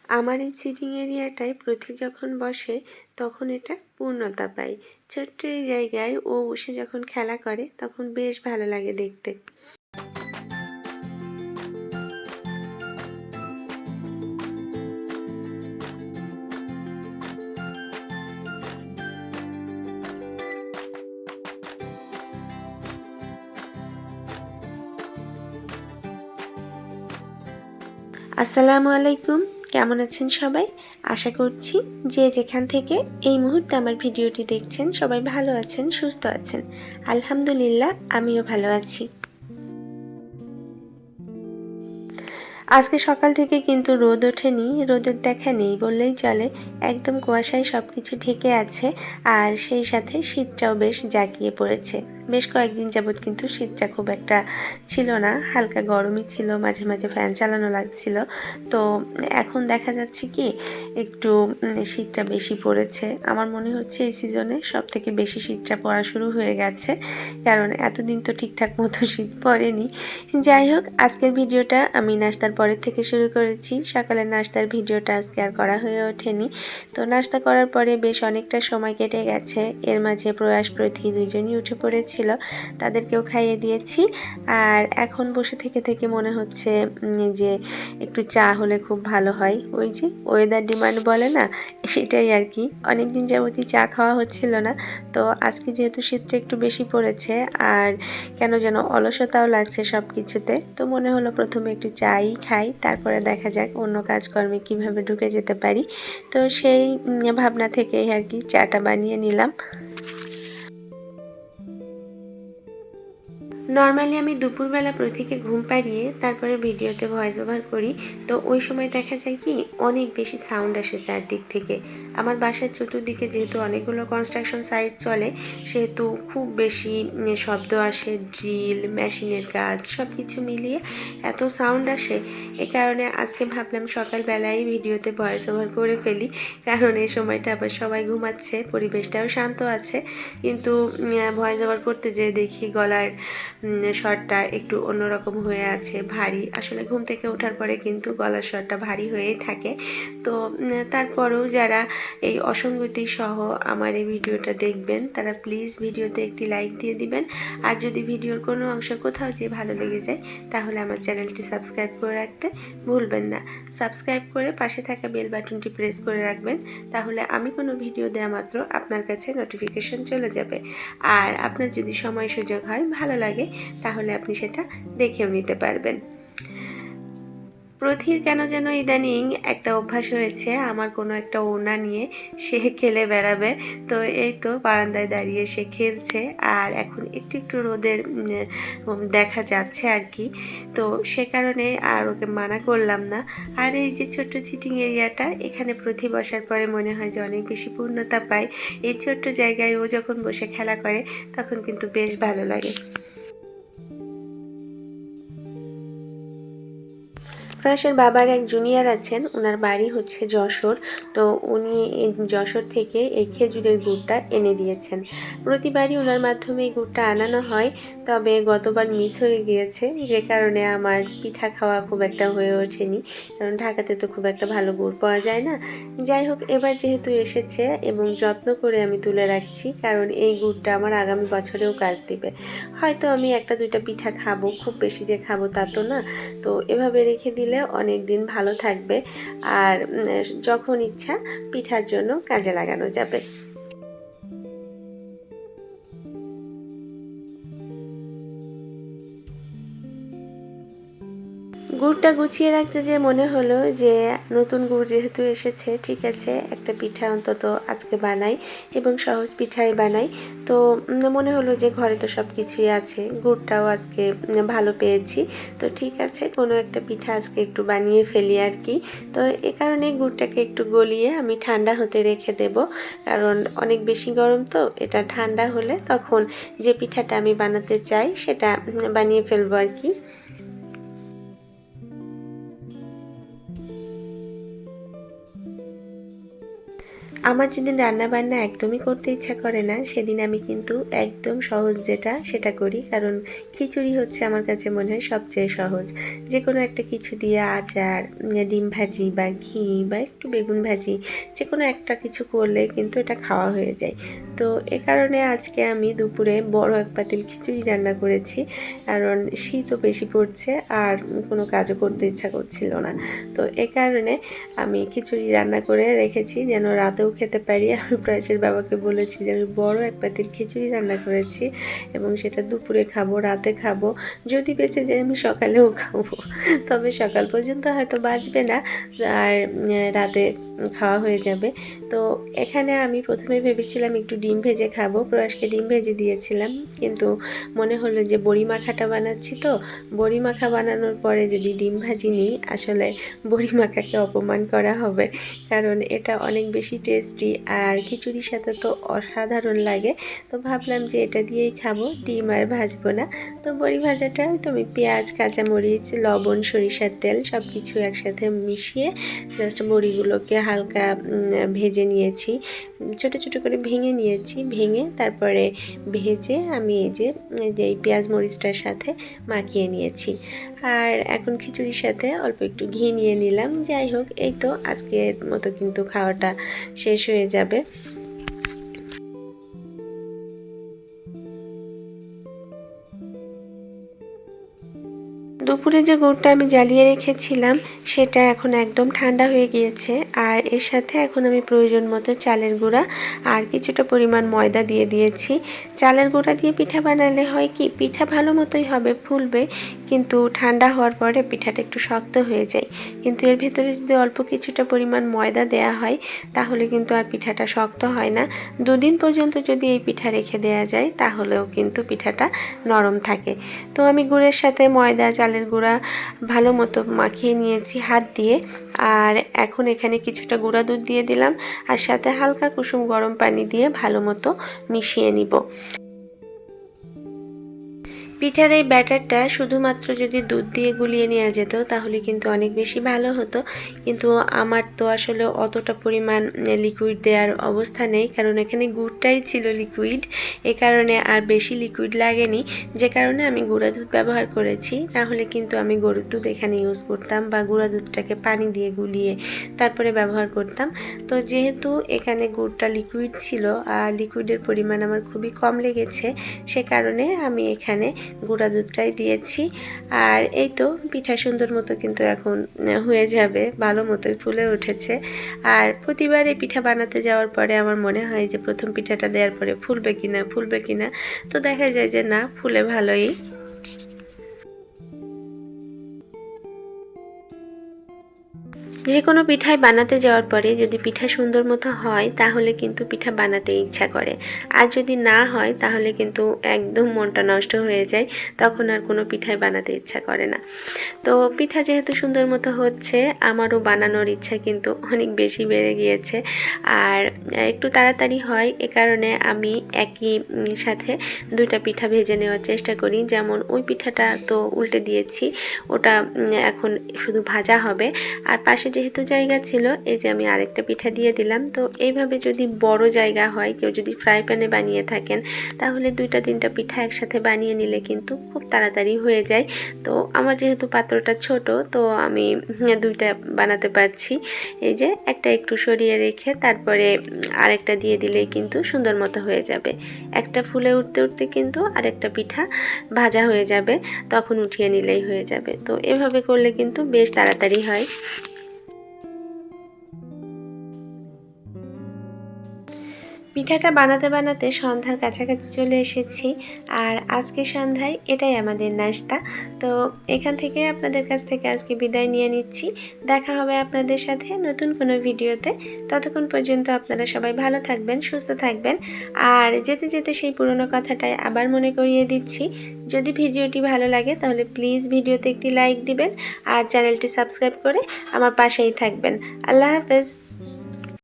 আমার এই সিটিং এরিয়াটায় প্রতি যখন বসে তখন এটা পূর্ণতা পায়। ছোট্ট এই জায়গায় ও বসে যখন খেলা করে তখন বেশ ভালো লাগে দেখতে। আসসালামু আলাইকুম, কেমন আছেন সবাই? আশা করছি যে যেখান থেকে এই মুহূর্তে আমার ভিডিওটি দেখছেন সবাই ভালো আছেন, সুস্থ আছেন। আলহামদুলিল্লাহ, আমিও ভালো আছি। আজকে সকাল থেকে কিন্তু রোদ ওঠেনি, রোদের দেখা নেই বললেই চলে। একদম কুয়াশায় সব কিছু ঢেকে আছে, আর সেই সাথে শীতটাও বেশ জাঁকিয়ে পড়েছে। বেশ কয়েকদিন যাবৎ কিন্তু শীতটা খুব একটা ছিল না, হালকা গরমই ছিল, মাঝে মাঝে ফ্যান চালানো লাগছিল। তো এখন দেখা যাচ্ছে কি একটু শীতটা বেশি পড়েছে। আমার মনে হচ্ছে এই সিজনে সব থেকে বেশি শীতটা পড়া শুরু হয়ে গেছে, কারণ এতদিন তো ঠিকঠাক মতো শীত পড়েনি। যাই হোক, আজকের ভিডিওটা আমি নাস্তার পরের থেকে শুরু করেছি। সকালের নাস্তার ভিডিওটা আজকে আর করা হয়ে ওঠেনি। তো নাস্তা করার পরে বেশ অনেকটা সময় কেটে গেছে। এর মাঝে প্রয়াস প্রথি দুইজনই উঠে পড়েছিল, তাদেরকেও খাইয়ে দিয়েছি। আর এখন বসে থেকে থেকে মনে হচ্ছে যে একটু চা হলে খুব ভালো হয়। ওই যে ওয়েদার ডিমান্ড বলে না, সেটাই আর কি। অনেকদিন যাবতই চা খাওয়া হচ্ছিল না, তো আজকে যেহেতু শীতটা একটু বেশি পড়েছে আর কেন যেন অলসতাও লাগছে সব কিছুতে, তো মনে হলো প্রথমে একটু চাই খাই, তারপরে দেখা যাক অন্য কাজকর্মে কিভাবে ঢুকে যেতে পারি। তো সেই ভাবনা থেকেই আর কি চাটা বানিয়ে নিলাম। নর্মালি আমি দুপুরবেলা প্রতীকে ঘুম পাড়িয়ে তারপরে ভিডিওতে ভয়েস ওভার করি। তো ওই সময় দেখা যায় কি অনেক বেশি সাউন্ড আসে চারদিক থেকে। আমার বাসার চতুর্দিকে যেহেতু অনেকগুলো কনস্ট্রাকশন সাইট চলে, সেহেতু খুব বেশি শব্দ আসে, ড্রিল মেশিনের কাজ সব কিছু মিলিয়ে এত সাউন্ড আসে। এ কারণে আজকে ভাবলাম সকালবেলায় ভিডিওতে ভয়েস ওভার করে ফেলি, কারণ এই সময়টা আবার সবাই ঘুমাচ্ছে, পরিবেশটাও শান্ত আছে। কিন্তু ভয়েস ওভার করতে যেয়ে দেখি গলার স্বরটা একটু অন্যরকম হয়ে আছে, ভারী। আসলে ঘুম থেকে ওঠার পরে কিন্তু গলার স্বরটা ভারী হয়েই থাকে। তো তারপরেও যারা এই অসঙ্গতি সহ আমার এই ভিডিওটা দেখবেন, তারা প্লিজ ভিডিওতে একটি লাইক দিয়ে দিবেন। আর যদি ভিডিওর কোনো অংশ কোথাও যে ভালো লেগে যায়, তাহলে আমার চ্যানেলটি সাবস্ক্রাইব করে রাখতে ভুলবেন না। সাবস্ক্রাইব করে পাশে থাকা বেল বাটনটি প্রেস করে রাখবেন, তাহলে আমি কোনো ভিডিও দেওয়া মাত্র আপনার কাছে নোটিফিকেশন চলে যাবে। আর আপনার যদি সময় সুযোগ হয়, ভালো লাগে, তাহলে আপনি সেটা দেখেও নিতে পারবেন। প্রথির কেন যেন ইদানিং একটা অভ্যাস হয়েছে, আমার কোনো একটা ওড়না নিয়ে সে খেলে বেড়াবে। তো এই তো বারান্দায় দাঁড়িয়ে সে খেলছে, আর এখন একটু একটু রোদের দেখা যাচ্ছে আর কি। তো সে কারণে আর ওকে মানা করলাম না। আর এই যে ছোট্ট সিটিং এরিয়াটা, এখানে প্রথি বসার পরে মনে হয় যে অনেক বেশি পূর্ণতা পায়। এই ছোট্ট জায়গায় ও যখন বসে খেলা করে তখন কিন্তু বেশ ভালো লাগে। প্রয়াসের বাবার এক জুনিয়র আছেন, ওনার বাড়ি হচ্ছে যশোর। তো উনি এই যশোর থেকে এই খেজুরের গুড়টা এনে দিয়েছেন। প্রতিবারই ওনার মাধ্যমে এই গুড়টা আনানো হয়, তবে গতবার মিস হয়ে গিয়েছে, যে কারণে আমার পিঠা খাওয়া খুব একটা হয়ে ওঠেনি, কারণ ঢাকাতে তো খুব একটা ভালো গুড় পাওয়া যায় না। যাই হোক, এবার যেহেতু এসেছে এবং যত্ন করে আমি তুলে রাখছি, কারণ এই গুড়টা আমার আগামী বছরেও কাজ দিবে। হয়তো আমি একটা দুইটা পিঠা খাবো, খুব বেশি যে খাবো তা তো না। তো এভাবে রেখে দিলে অনেক দিন ভালো থাকবে, আর যখন ইচ্ছা পিঠার জন্য কাজে লাগানো যাবে। গুড়টা গুছিয়ে রাখতে যে মনে হলো যে নতুন গুড় যেহেতু এসেছে, ঠিক আছে একটা পিঠা অন্তত আজকে বানাই, এবং সহজ পিঠাই বানাই। তো মনে হলো যে ঘরে তো সব কিছুই আছে, গুড়টাও আজকে ভালো পেয়েছি, তো ঠিক আছে কোনো একটা পিঠা আজকে একটু বানিয়ে ফেলি আর কি। তো এ কারণে গুড়টাকে একটু গলিয়ে আমি ঠান্ডা হতে রেখে দেব, কারণ অনেক বেশি গরম, তো এটা ঠান্ডা হলে তখন যে পিঠাটা আমি বানাতে চাই সেটা বানিয়ে ফেলবো আর কি। আমার যেদিন রান্নাবান্না একদমই করতে ইচ্ছা করে না সেদিন আমি কিন্তু একদম সহজ যেটা সেটা করি, কারণ খিচুড়ি হচ্ছে আমার কাছে মনে হয় সবচেয়ে সহজ। যে কোনো একটা কিছু দিয়ে আচার, ডিম ভাজি বা ঘি বা একটু বেগুন ভাজি, যে কোনো একটা কিছু করলে কিন্তু এটা খাওয়া হয়ে যায়। তো এ কারণে আজকে আমি দুপুরে বড় এক পাতিল খিচুড়ি রান্না করেছি, কারণ শীতও বেশি পড়ছে আর কোনো কাজও করতে ইচ্ছা করছিল না। তো এ কারণে আমি খিচুড়ি রান্না করে রেখেছি যেন রাতেও খেতে পারি। আমি প্রয়াসের বাবাকে বলেছি যে আমি বড় এক পাতিল খিচুড়ি রান্না করেছি এবং সেটা দুপুরে খাবো, রাতে খাবো, যদি বেঁচে যায় আমি সকালেও খাবো। তবে সকাল পর্যন্ত হয়তো বাঁচবে না, আর রাতে খাওয়া হয়ে যাবে। তো এখানে আমি প্রথমে ভেবেছিলাম একটু ডিম ভেজে খাবো, প্রয়াসকে ডিম ভেজে দিয়েছিলাম, কিন্তু মনে হলো যে বড়ি মাখাটা বানাচ্ছি, তো বড়ি মাখা বানানোর পরে যদি ডিম ভাজি নিই আসলে বড়ি মাখাকে অপমান করা হবে, কারণ এটা অনেক বেশি টেস্টি আর খিচুড়ির সাথে তো অসাধারণ লাগে। তো ভাবলাম যে এটা দিয়েই খাবো, ডিম আর ভাজবো না। তো বড়ি ভাজাটা তো আমি পেঁয়াজ, কাঁচামরিচ, লবণ, সরিষার তেল সব কিছু একসাথে মিশিয়ে জাস্ট বড়িগুলোকে হালকা ভেজে নিয়েছি, ছোট ছোট করে ভেঙে নিয়েছি, ভেঙে তারপরে ভেজে আমি এই পেঁয়াজ মরিচটার সাথে মাখিয়ে নিয়েছি। আর এখন খিচুড়ির সাথে অল্প একটু ঘি নিয়ে নিলাম। যাই হোক, এই তো আজকের মতো কিন্তু খাওয়াটা শেষ হয়ে যাবে। দুপুরে যে গুড়টা আমি জ্বালিয়ে রেখেছিলাম সেটা এখন একদম ঠান্ডা হয়ে গিয়েছে, আর এর সাথে এখন আমি প্রয়োজন মতো চালের গুঁড়া আর কিছুটা পরিমাণ ময়দা দিয়ে দিয়েছি। চালের গুঁড়া দিয়ে পিঠা বানালে হয় কি, পিঠা ভালো মতোই হবে, ফুলবে, কিন্তু ঠান্ডা হওয়ার পরে পিঠাটা একটু শক্ত হয়ে যায়। কিন্তু এর ভেতরে যদি অল্প কিছুটা পরিমাণ ময়দা দেয়া হয় তাহলে কিন্তু আর পিঠাটা শক্ত হয় না। দুদিন পর্যন্ত যদি এই পিঠা রেখে দেওয়া যায় তাহলেও কিন্তু পিঠাটা নরম থাকে। তো আমি গুড়ের সাথে ময়দা, চালের গুঁড়া ভালো মতো মাখিয়ে নিয়েছি হাত দিয়ে, আর এখন এখানে কিছুটা গুঁড়া দুধ দিয়ে দিলাম আর সাথে হালকা কুসুম গরম পানি দিয়ে ভালো মতো মিশিয়ে নিব। পিঠার এই ব্যাটারটা শুধুমাত্র যদি দুধ দিয়ে গুলিয়ে নেওয়া যেত তাহলে কিন্তু অনেক বেশি ভালো হতো, কিন্তু আমার তো আসলে অতটা পরিমাণ লিকুইড দেওয়ার অবস্থা নেই, কারণ এখানে গুড়টাই ছিল লিকুইড, এ কারণে আর বেশি লিকুইড লাগেনি, যে কারণে আমি গুঁড়া দুধ ব্যবহার করেছি। তাহলে কিন্তু আমি গরুর দুধ এখানে ইউজ করতাম বা গুঁড়া দুধটাকে পানি দিয়ে গুলিয়ে তারপরে ব্যবহার করতাম। তো যেহেতু এখানে গুড়টা লিকুইড ছিল আর লিকুইডের পরিমাণ আমার খুবই কম লেগেছে, সে কারণে আমি এখানে গুঁড়া দুধটাই দিয়েছি। আর এই তো পিঠা সুন্দর মতো কিন্তু এখন হয়ে যাবে, ভালো মতোই ফুলে উঠেছে। আর প্রতিবার এই পিঠা বানাতে যাওয়ার পরে আমার মনে হয় যে প্রথম পিঠাটা দেওয়ার পরে ফুলবে কিনা, তো দেখা যায় যে না, ফুলে ভালোই। যে কোনো পিঠাই বানাতে যাওয়ার পরে যদি পিঠা সুন্দর মতো হয় তাহলে কিন্তু পিঠা বানাতে ইচ্ছা করে, আর যদি না হয় তাহলে কিন্তু একদম মনটা নষ্ট হয়ে যায়, তখন আর কোনো পিঠাই বানাতে ইচ্ছা করে না। তো পিঠা যেহেতু সুন্দর মতো হচ্ছে, আমারও বানানোর ইচ্ছা কিন্তু অনেক বেশি বেড়ে গিয়েছে, আর একটু তাড়াতাড়ি হয়, এ কারণে আমি একই সাথে দুইটা পিঠা ভেজে নেওয়ার চেষ্টা করি। যেমন ওই পিঠাটা তো উল্টে দিয়েছি, ওটা এখন শুধু ভাজা হবে, আর পাশে যেহেতু জায়গা ছিল এই যে আমি আরেকটা পিঠা দিয়ে দিলাম। তো এইভাবে যদি বড় জায়গা হয়, কেউ যদি ফ্রাই প্যানে বানিয়ে থাকেন তাহলে দুইটা তিনটা পিঠা একসাথে বানিয়ে নিলে কিন্তু খুব তাড়াতাড়ি হয়ে যায়। তো আমার যেহেতু পাত্রটা ছোট, তো আমি দুইটা বানাতে পারছি। এই যে একটা একটু সরিয়ে রেখে তারপরে আরেকটা দিয়ে দিলেই কিন্তু সুন্দর মতো হয়ে যাবে। একটা ফুলে উঠতে উঠতে কিন্তু আরেকটা পিঠা ভাজা হয়ে যাবে, তখন উঠিয়ে নিলেই হয়ে যাবে। তো এভাবে করলে কিন্তু বেশ তাড়াতাড়ি হয়। পিঠাটা বানাতে বানাতে সন্ধ্যার কাছাকাছি চলে এসেছি, আর আজকে সন্ধ্যায় এটাই আমাদের নাস্তা। তো এখান থেকে আপনাদের কাছ থেকে আজকে বিদায় নিয়ে নিচ্ছি। দেখা হবে আপনাদের সাথে নতুন কোনো ভিডিওতে। ততক্ষণ পর্যন্ত আপনারা সবাই ভালো থাকবেন, সুস্থ থাকবেন। আর যেতে যেতে সেই পুরনো কথাটাই আবার মনে করিয়ে দিচ্ছি, যদি ভিডিওটি ভালো লাগে তাহলে প্লিজ ভিডিওতে একটি লাইক দিবেন আর চ্যানেলটি সাবস্ক্রাইব করে আমার পাশেই থাকবেন। আল্লাহ হাফেজ।